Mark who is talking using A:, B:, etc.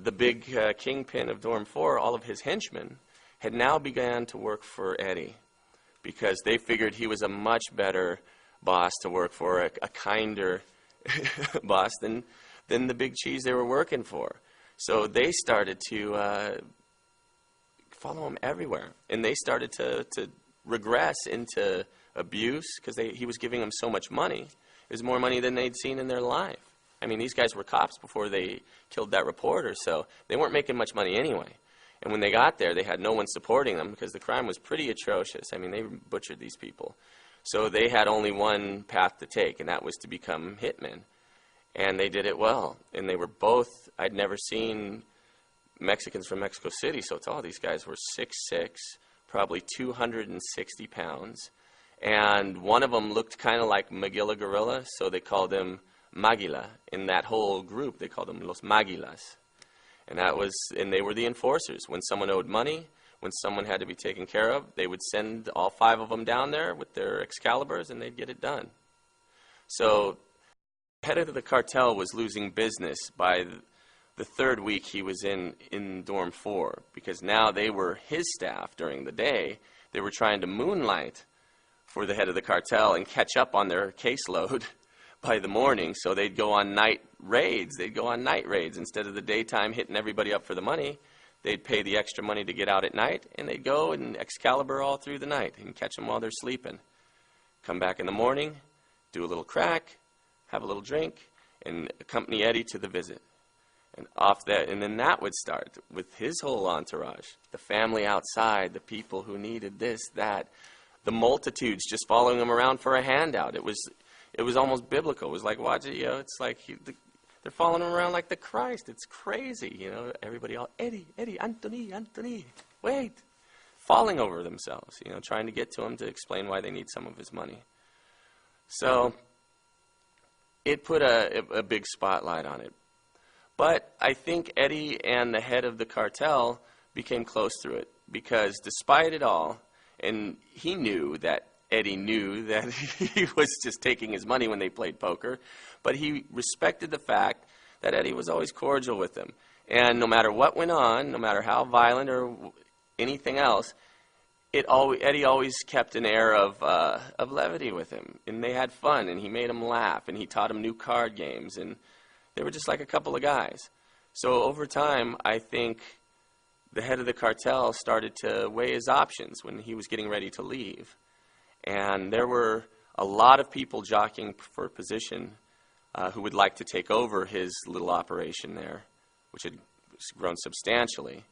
A: the big kingpin of Dorm 4, all of his henchmen, had now begun to work for Eddie because they figured he was a much better boss to work for, a kinder boss than the big cheese they were working for. So they started to follow him everywhere, and they started to regress into abuse because he was giving them so much money. It was more money than they'd seen in their life. I mean, these guys were cops before they killed that reporter, so they weren't making much money anyway. And when they got there, they had no one supporting them because the crime was pretty atrocious. I mean, they butchered these people. So they had only one path to take, and that was to become hitmen. And they did it well. And they were both, I'd never seen Mexicans from Mexico City so tall. These guys were 6'6", probably 260 pounds. And one of them looked kind of like Maguila Gorilla, so they called him Maguila. In that whole group, they called them Los Maguilas. And they were the enforcers. When someone owed money, when someone had to be taken care of, they would send all 5 of them down there with their Excaliburs, and they'd get it done. So the head of the cartel was losing business by the 3rd week he was in Dorm 4, because now they were his staff during the day. They were trying to moonlight for the head of the cartel and catch up on their caseload by the morning, so they'd go on night raids. They'd go on night raids. Instead of the daytime hitting everybody up for the money, they'd pay the extra money to get out at night, and they'd go and Excalibur all through the night and catch them while they're sleeping. Come back in the morning, do a little crack, have a little drink, and accompany Eddie to the visit. And then that would start with his whole entourage, the family outside, the people who needed this, that, the multitudes just following him around for a handout. It was almost biblical. It was like watching, it's like they're following him around like the Christ. It's crazy, Everybody all, Eddie, Anthony, wait. Falling over themselves, trying to get to him to explain why they need some of his money. So it put a big spotlight on it. But I think Eddie and the head of the cartel became close through it because despite it all, and he knew that Eddie knew that he was just taking his money when they played poker, but he respected the fact that Eddie was always cordial with him. And no matter what went on, no matter how violent or anything else, Eddie always kept an air of levity with him. And they had fun, and he made him laugh, and he taught him new card games, and they were just like a couple of guys. So over time, I think the head of the cartel started to weigh his options when he was getting ready to leave. And there were a lot of people jockeying for position who would like to take over his little operation there, which had grown substantially.